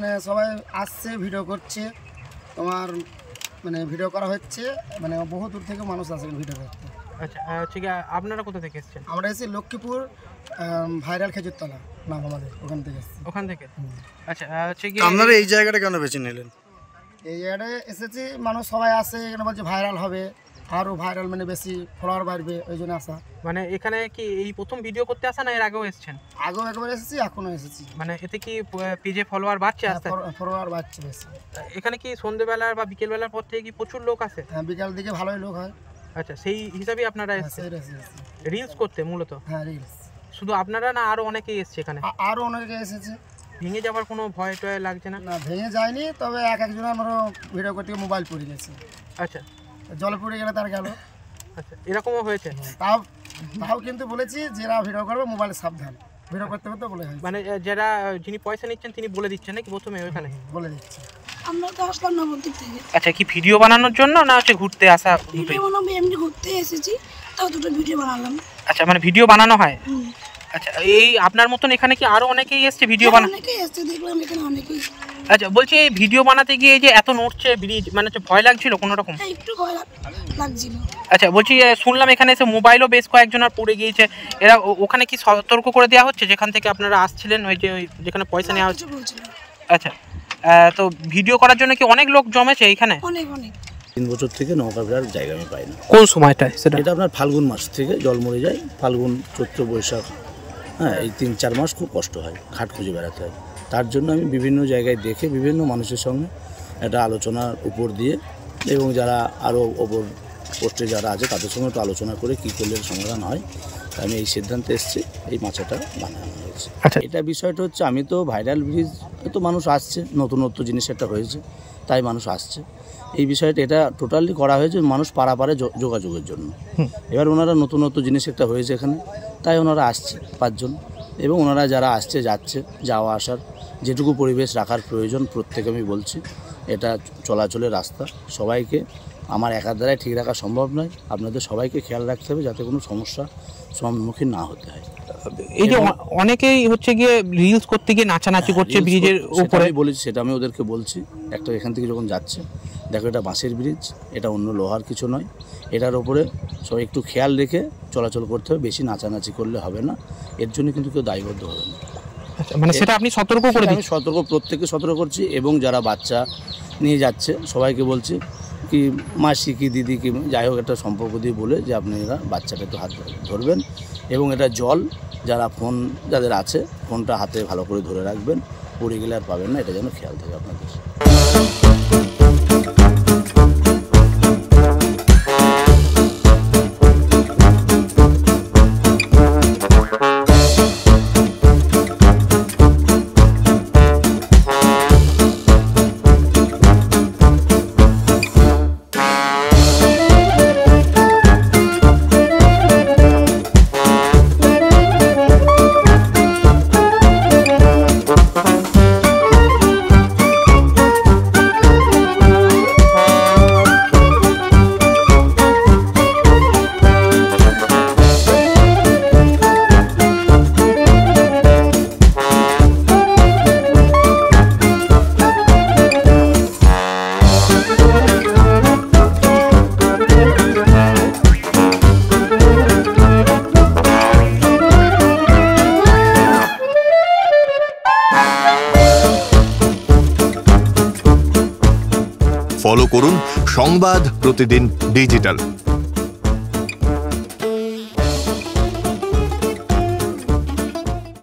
মানে সবাই আসছে ভিডিও করছে, তোমার মানে ভিডিও করা হচ্ছে, মানে বহু দূর থেকে মানুষ আসে ভিডিও করতে। আচ্ছা ঠিক আছে, আপনারা কোথা থেকে এসেছেন? আমরা এসেছি লক্ষ্মীপুর ভাইরাল খেজুরতলা নাম আমাদের, ওখান থেকে এসেছি। ওখান থেকে? আচ্ছা ঠিক আছে। আপনারা এই জায়গাটা কেন বেছে নিলেন? এই জায়গাটায় এসেছি, মানুষ সবাই আসে এখানে, বলছে ভাইরাল হবে, আরও ভাইরাল মানে বেশি ফলোয়ার বাড়বে, ওই জন্য আসা। মানে এখানে কি এই প্রথম ভিডিও করতে আসা না এর আগেও এসেছেন? আগেও একবার এসেছি, এখনও এসেছি। মানে এতে কি পেজে ফলোয়ার বাড়ছে? আস্তে ফলোয়ার বাড়ছে বেশি। এখানে কি সন্ধ্যেবেলার বা বিকেলবেলার পর থেকে কি প্রচুর লোক আসে? হ্যাঁ, বিকাল দিকে ভালোই লোক হয়। আচ্ছা, সেই হিসাবে আপনারা রিলস করতে মূলত? হ্যাঁ, রিলস। শুধু আপনারা না আরও অনেকেই এসছে এখানে? আরও অনেকে এসেছে। ভেঙে যাওয়ার কোনো ভয় টয় লাগছে না? না, ভেঙে যায়নি, তবে একজন আমরা ভিডিও করতে মোবাইল পড়ে গেছে। আচ্ছা, জলে পড়ে গেলে তার গেল। আচ্ছা, এরকমও হয়েছে? তাও কিন্তু বলেছি যারা ভিডিও করবে মোবাইলে সাবধান, ভিডিও করতে করতে বলে। মানে যারা যিনি পয়সা নিচ্ছেন তিনি বলে দিচ্ছেন নাকি প্রথমে ওখানে? বলে দিচ্ছে। আমরা তো আসলাম নবদ্বীপ থেকে। আচ্ছা, কি ভিডিও বানানোর জন্য না হচ্ছে ঘুরতে আসা? ভিডিও বানাবো, এমনি ঘুরতে এসেছি, তাও দুটো ভিডিও বানালাম। আচ্ছা, মানে ভিডিও বানানো হয়? আচ্ছা, এই আপনার মতন এখানে কি আরো অনেকেই এসছে ভিডিও বানাতে? অনেকেই এসছে, দেখলাম এখানে অনেকেই। আচ্ছা, বলছি এই ভিডিও বানাতে গিয়ে যে এত নড়ছে ব্রিজ, মানে হচ্ছে ভয় লাগছিল কোনো রকম? একটু ভয় লাগছিল। আচ্ছা, বলছি শুনলাম এখানে এসে মোবাইলও বেশ কয়েকজনের পড়ে গিয়েছে, এরা ওখানে কি সতর্ক করে দেওয়া হচ্ছে যেখান থেকে আপনারা আসছিলেন, ওই যে যেখানে পয়সা নেওয়া হচ্ছে? আচ্ছা, তো ভিডিও করার জন্য কি অনেক লোক জমেছে এইখানে? অনেক অনেক। 3 বছর থেকে নৌকা ফেরার জায়গা আমি পাই না। কোন সময়টা সেটা? এটা আপনার ফাল্গুন মাস থেকে জল মরে যায়, ফাল্গুন, চৈত্র, বৈশাখ, হ্যাঁ, এই 3-4 মাস খুব কষ্ট হয়, ঘাট খুঁজে বেড়াতে হয়। তার জন্য আমি বিভিন্ন জায়গায় দেখে বিভিন্ন মানুষের সঙ্গে একটা আলোচনার উপর দিয়ে, এবং যারা আরও ওপর পোস্টে যারা আছে তাদের সঙ্গে একটু আলোচনা করে কী করলে সমাধান হয়, আমি এই সিদ্ধান্তে এসেছি এই মাচাটা বানানো হয়েছে। আচ্ছা, এটা বিষয়টা হচ্ছে, আমি তো ভাইরাল ব্রিজ, তো মানুষ আসছে, নতুনত্ব জিনিস একটা হয়েছে, তাই মানুষ আসছে। এই বিষয়টা এটা টোটালি করা হয়েছে মানুষ পারাপারে যোগাযোগের জন্য। এবার ওনারা নতুনত্ব জিনিস একটা হয়েছে এখানে, তাই ওনারা আসছে 5 জন, এবং ওনারা যারা আসছে যাচ্ছে, যাওয়া আসার যেটুকু পরিবেশ রাখার প্রয়োজন প্রত্যেকে আমি বলছি, এটা চলাচলের রাস্তা, সবাইকে আমার একার দ্বারাই ঠিক রাখা সম্ভব নয়, আপনাদের সবাইকে খেয়াল রাখতে হবে যাতে কোনো সমস্যা সম্মুখীন না হতে হয়। এই যে অনেকেই হচ্ছে গিয়ে রিলস করতে গিয়ে নাচানাচি করছে ব্রিজের উপরে, আমি বলেছি, সেটা আমি ওদেরকে বলছি, একটা এখান থেকে যখন যাচ্ছে, দেখো এটা বাঁশের ব্রিজ, এটা অন্য লোহার কিছু নয়, এটার ওপরে সবাই একটু খেয়াল রেখে চলাচল করতে হবে, বেশি নাচানাচি করলে হবে না, এর জন্য কিন্তু কেউ দায়বদ্ধ হবে না। মানে সেটা আপনি সতর্ক করে দিন? আমি প্রত্যেককে সতর্ক করছি, এবং যারা বাচ্চা নিয়ে যাচ্ছে সবাইকে বলছি কি মাসি কি দিদি কি যাই হোক একটা সম্পর্ক দিয়ে বলে যে আপনারা বাচ্চাটা একটু হাত ধরবেন, এবং এটা জল, যারা ফোন যাদের আছে ফোনটা হাতে ভালো করে ধরে রাখবেন, পড়ে গেলে আর পাবেন না, এটা যেন খেয়াল থাকে আপনাদের। ফলো করুন সংবাদ প্রতিদিন ডিজিটাল।